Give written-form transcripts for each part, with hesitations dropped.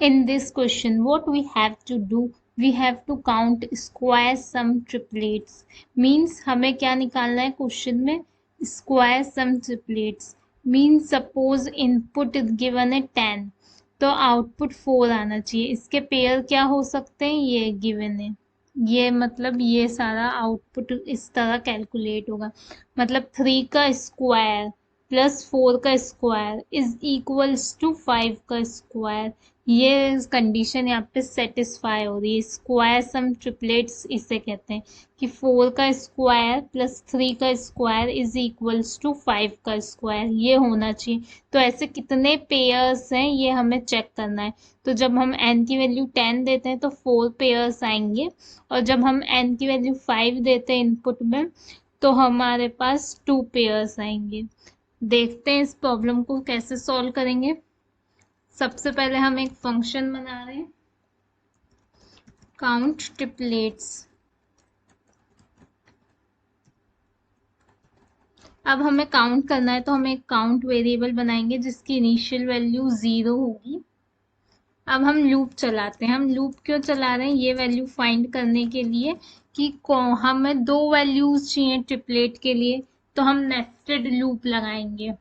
In this question, what we have to do, we have to count square sum triplets. Means हमें क्या निकालना है question में, square sum triplets. Means suppose input is given है 10, तो output 4 आना चाहिए. इसके पेयर क्या हो सकते हैं, ये गिवन है. ये मतलब ये सारा आउटपुट इस तरह कैलकुलेट होगा. मतलब 3 का स्क्वायर प्लस 4 का स्क्वायर इज इक्वल्स टू 5 का स्क्वायर. ये कंडीशन यहाँ पे सेटिस्फाई हो रही है. स्क्वायर सम ट्रिपलेट्स इसे कहते हैं कि 4 का स्क्वायर प्लस 3 का स्क्वायर इज इक्वल्स टू 5 का स्क्वायर. ये होना चाहिए. तो ऐसे कितने पेयर्स हैं ये हमें चेक करना है. तो जब हम n की वैल्यू 10 देते हैं तो 4 पेयर्स आएंगे, और जब हम n की वैल्यू 5 देते हैं इनपुट में तो हमारे पास 2 पेयर्स आएंगे. देखते हैं इस प्रॉब्लम को कैसे सॉल्व करेंगे. सबसे पहले हम एक फंक्शन बना रहे हैं, काउंट ट्रिपलेट्स. अब हमें काउंट करना है तो हम एक काउंट वेरिएबल बनाएंगे जिसकी इनिशियल वैल्यू 0 होगी. अब हम लूप चलाते हैं. हम लूप क्यों चला रहे हैं, ये वैल्यू फाइंड करने के लिए कि हमें 2 वैल्यूज चाहिए ट्रिपलेट के लिए. तो हम नेस्टेड लूप लगाएंगे.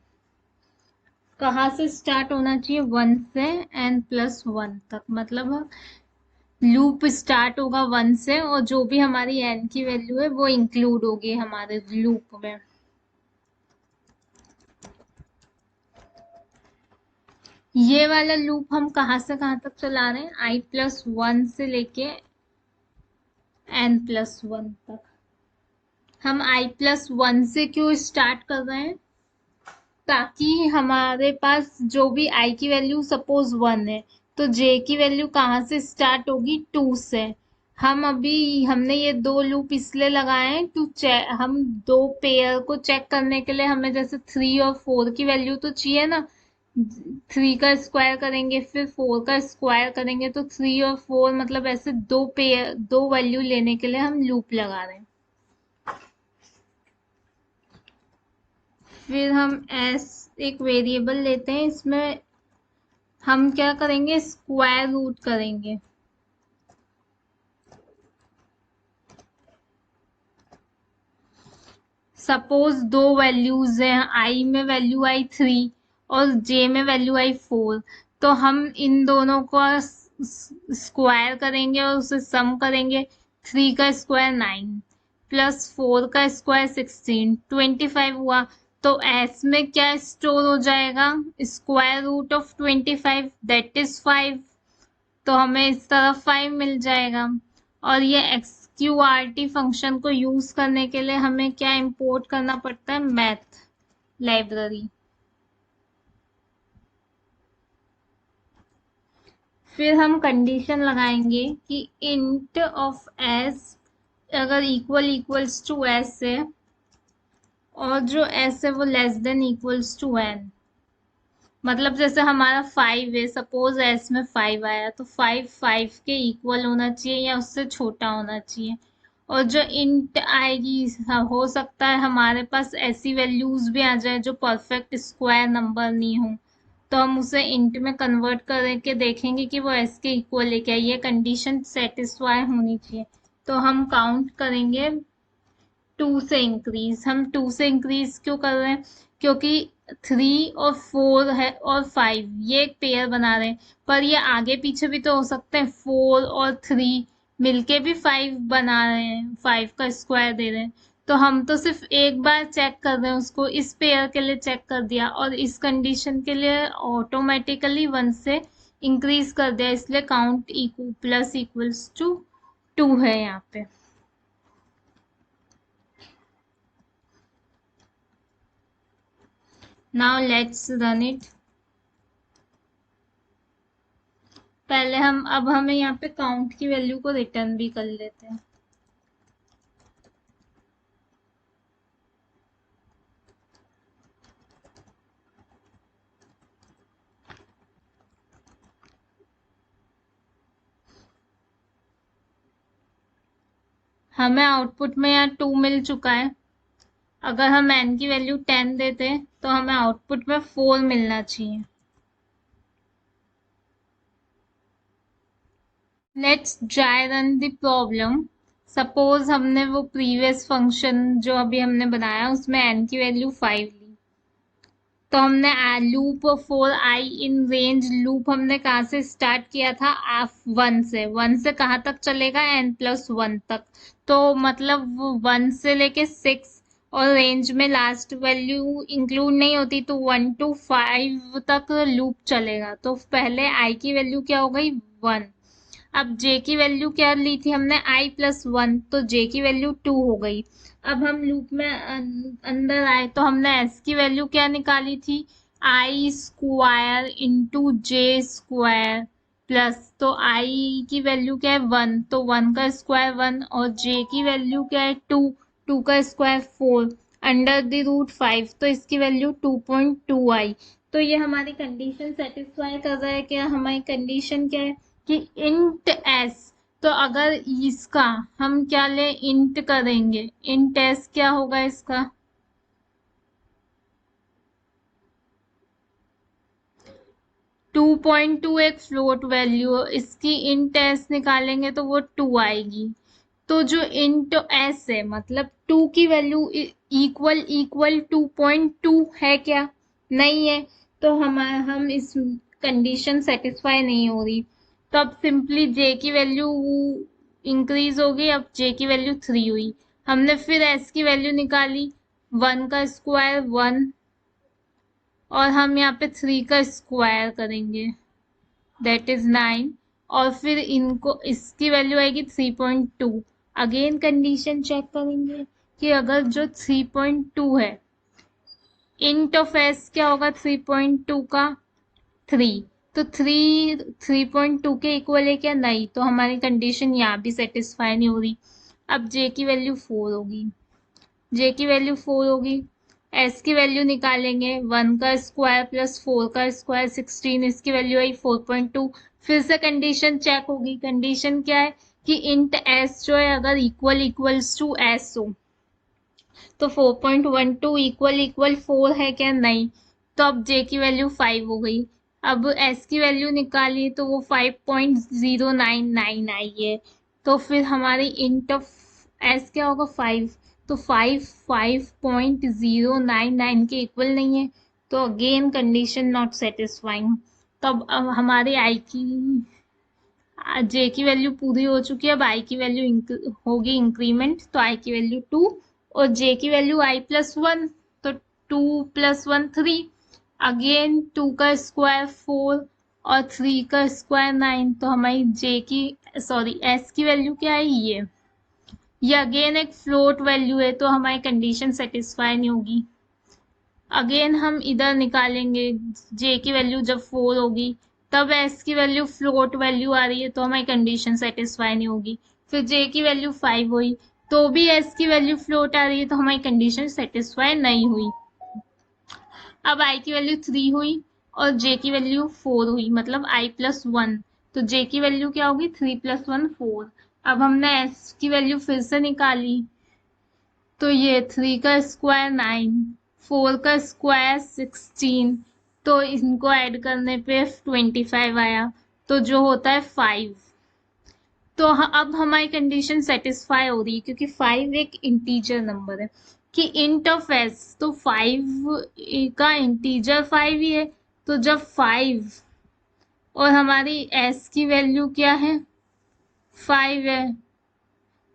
कहाँ से स्टार्ट होना चाहिए, 1 से n+1 तक. मतलब लूप स्टार्ट होगा 1 से और जो भी हमारी n की वैल्यू है वो इंक्लूड होगी हमारे लूप में. ये वाला लूप हम कहाँ से कहाँ तक चला रहे हैं, i+1 से लेके n+1 तक. हम i+1 से क्यों स्टार्ट कर रहे हैं, ताकि हमारे पास जो भी i की वैल्यू सपोज 1 है तो j की वैल्यू कहाँ से स्टार्ट होगी, 2 से. हमने ये 2 लूप इसलिए लगाए हैं टू चेक, हम 2 पेयर को चेक करने के लिए हमें जैसे 3 और 4 की वैल्यू तो चाहिए ना. 3 का स्क्वायर करेंगे फिर 4 का स्क्वायर करेंगे तो 3 और 4 मतलब ऐसे 2 पेयर 2 वैल्यू लेने के लिए हम लूप लगा रहे हैं. फिर हम एक वेरिएबल लेते हैं, इसमें हम क्या करेंगे, स्क्वायर रूट करेंगे. सपोज 2 वैल्यूज हैं, i में वैल्यू आई 3 और j में वैल्यू आई 4. तो हम इन दोनों को स्क्वायर करेंगे और उसे सम करेंगे. 3 का स्क्वायर 9 प्लस 4 का स्क्वायर 16, 25 हुआ. तो s में क्या स्टोर हो जाएगा, square root of 25 that is 5. तो हमें इस तरफ 5 मिल जाएगा. और ये XQRT फंक्शन को यूज करने के लिए हमें क्या इंपोर्ट करना पड़ता है, मैथ लाइब्रेरी. फिर हम कंडीशन लगाएंगे कि इंट ऑफ s अगर इक्वल्स टू s है और जो s है वो less than equals to n. मतलब जैसे हमारा 5 है, सपोज s में 5 आया तो 5 के इक्वल होना चाहिए या उससे छोटा होना चाहिए. और जो इंट आएगी, हो सकता है हमारे पास ऐसी वैल्यूज भी आ जाए जो परफेक्ट स्क्वायर नंबर नहीं हो, तो हम उसे इंट में कन्वर्ट करके देखेंगे कि वो s के इक्वल है क्या. ये कंडीशन सेटिस्फाई होनी चाहिए. तो हम काउंट करेंगे 2 से इंक्रीज. हम 2 से इंक्रीज क्यों कर रहे हैं, क्योंकि 3 और 4 है और 5 ये एक पेयर बना रहे हैं, पर ये आगे पीछे भी तो हो सकते हैं. 4 और 3 मिलके भी 5 बना रहे हैं, 5 का स्क्वायर दे रहे हैं. तो हम तो सिर्फ एक बार चेक कर रहे हैं उसको, इस पेयर के लिए चेक कर दिया और इस कंडीशन के लिए ऑटोमेटिकली 1 से इंक्रीज कर दिया, इसलिए काउंट प्लस इक्वल्स टू 2 है यहाँ पे. Now let's run it. पहले अब हमें यहाँ पे काउंट की वैल्यू को रिटर्न भी कर लेते हैं. हमें आउटपुट में यहाँ 2 मिल चुका है. अगर हम n की वैल्यू 10 देते तो हमें आउटपुट में 4 मिलना चाहिए. Let's dry run the problem. Suppose हमने वो प्रीवियस फंक्शन जो अभी हमने बनाया उसमें n की वैल्यू 5 ली, तो हमने loop for I in range loop हमने कहाँ से स्टार्ट किया था, वन से कहाँ तक चलेगा, n+1 तक। तो मतलब वो 1 से लेके 6 और रेंज में लास्ट वैल्यू इंक्लूड नहीं होती, तो 1 to 5 तक लूप चलेगा। तो पहले i की वैल्यू क्या हो गई, 1। अब j की वैल्यू क्या ली थी हमने, i+1, तो j की वैल्यू 2 हो गई। अब हम लूप में अंदर आए तो हमने s की वैल्यू क्या निकाली थी, i² into J square plus, तो i की वैल्यू क्या है 1, तो 1 का स्क्वायर 1, और j की वैल्यू क्या है 2, 2 का स्क्वायर 4 अंडर द रूट 5, तो इसकी वैल्यू 2.2 आई। तो ये हमारी कंडीशन सेटिस्फाई कर रहा है। क्या हमारी कंडीशन क्या है कि इंट s, तो अगर इसका हम क्या ले, इंट करेंगे, इंट s क्या होगा इसका, 2.2 एक फ्लोट वैल्यू, इसकी इंट s निकालेंगे तो वो 2 आएगी। तो जो इंट s है मतलब 2 की वैल्यू इक्वल इक्वल 2.2 है क्या, नहीं है। तो हम इस कंडीशन सेटिस्फाई नहीं हो रही। तो अब सिंपली j की वैल्यू इंक्रीज होगी, अब j की वैल्यू 3 हुई। हमने फिर s की वैल्यू निकाली, 1 का स्क्वायर 1, और हम यहाँ पे 3 का स्क्वायर करेंगे, दैट इज 9, और फिर इनको इसकी वैल्यू आएगी 3.2। अगेन कंडीशन चेक करेंगे कि अगर जो 3.2 है, इंट ऑफ s क्या होगा 3.2 का, 3, तो 3.2 के इक्वल है क्या, नहीं। तो हमारी कंडीशन यहाँ भी सेटिस्फाई नहीं हो रही। अब j की वैल्यू 4 होगी, j की वैल्यू 4 होगी, s की वैल्यू निकालेंगे, 1 का स्क्वायर प्लस 4 का स्क्वायर 16, इसकी वैल्यू आई 4.2। फिर से कंडीशन चेक होगी, कंडीशन क्या है कि इंट s जो है अगर इक्वल्स टू s हो, तो 4.12 इक्वल इक्वल 4 है क्या, नहीं। तो अब j की वैल्यू 5 हो गई। अब s की वैल्यू निकाली तो वो 5.099 आई है। तो फिर हमारी इंट ऑफ s क्या होगा 5, तो 5.099 के इक्वल नहीं है। तो अगेन कंडीशन नॉट सेटिस्फाइंग। तब अब हमारे i की j की वैल्यू पूरी हो चुकी है। अब i की वैल्यू होगी इंक्रीमेंट, तो i की वैल्यू 2 और j की वैल्यू i+1, तो 2 + 1 3, अगेन 2 का स्क्वायर 4 और 3 का स्क्वायर 9। तो हमारी s की वैल्यू क्या है, ये अगेन एक फ्लोट वैल्यू है, तो हमारी कंडीशन सेटिस्फाई नहीं होगी। अगेन हम इधर निकालेंगे, j की वैल्यू जब 4 होगी तब s की वैल्यू फ्लोट वैल्यू आ रही है, तो हमारी कंडीशन सेटिस्फाई नहीं होगी। फिर j की वैल्यू 5 हुई तो भी s की वैल्यू फ्लोट आ रही है, तो हमारी कंडीशन सेटिस्फाई नहीं हुई। अब i की वैल्यू 3 हुई और j की वैल्यू 4 हुई, मतलब i+1, तो j की वैल्यू क्या होगी 3 + 1 4। अब हमने s की वैल्यू फिर से निकाली, तो ये 3 का स्क्वायर 9, 4 का स्क्वायर 16, तो इनको ऐड करने पे 25 आया, तो जो होता है 5। तो अब हमारी कंडीशन सेटिस्फाई हो रही है क्योंकि 5 एक इंटीजर नंबर है कि इंट ऑफ s, तो 5 का इंटीजर 5 ही है। तो जब 5 और हमारी s की वैल्यू क्या है 5 है,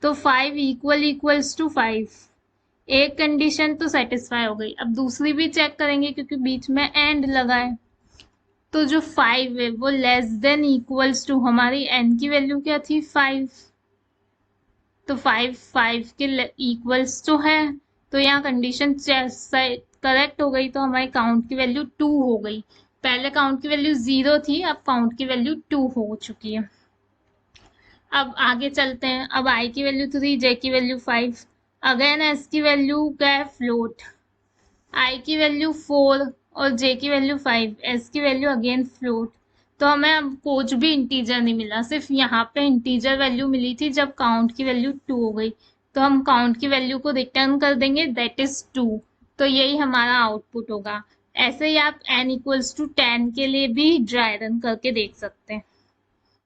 तो 5 इक्वल्स टू 5, एक कंडीशन तो सेटिस्फाई हो गई। अब दूसरी भी चेक करेंगे क्योंकि बीच में एंड लगा है। तो जो 5 है वो लेस देन इक्वल्स टू, हमारी n की वैल्यू क्या थी 5, तो 5 के इक्वल्स तो है, तो यहाँ कंडीशन करेक्ट हो गई। तो हमारी काउंट की वैल्यू 2 हो गई। पहले काउंट की वैल्यू 0 थी, अब काउंट की वैल्यू 2 हो चुकी है। अब आगे चलते हैं। अब i की वैल्यू 3, j की वैल्यू 5, अगेन s की वैल्यू क्या है फ्लोट, i की वैल्यू 4 और j की वैल्यू 5, s की वैल्यू अगेन फ्लोट। तो हमें अब कुछ भी इंटीजर नहीं मिला, सिर्फ यहाँ पे इंटीजर वैल्यू मिली थी जब काउंट की वैल्यू 2 हो गई। तो हम काउंट की वैल्यू को रिटर्न कर देंगे, दैट इज 2। तो यही हमारा आउटपुट होगा। ऐसे ही आप n = 10 के लिए भी ड्राई रन करके देख सकते हैं।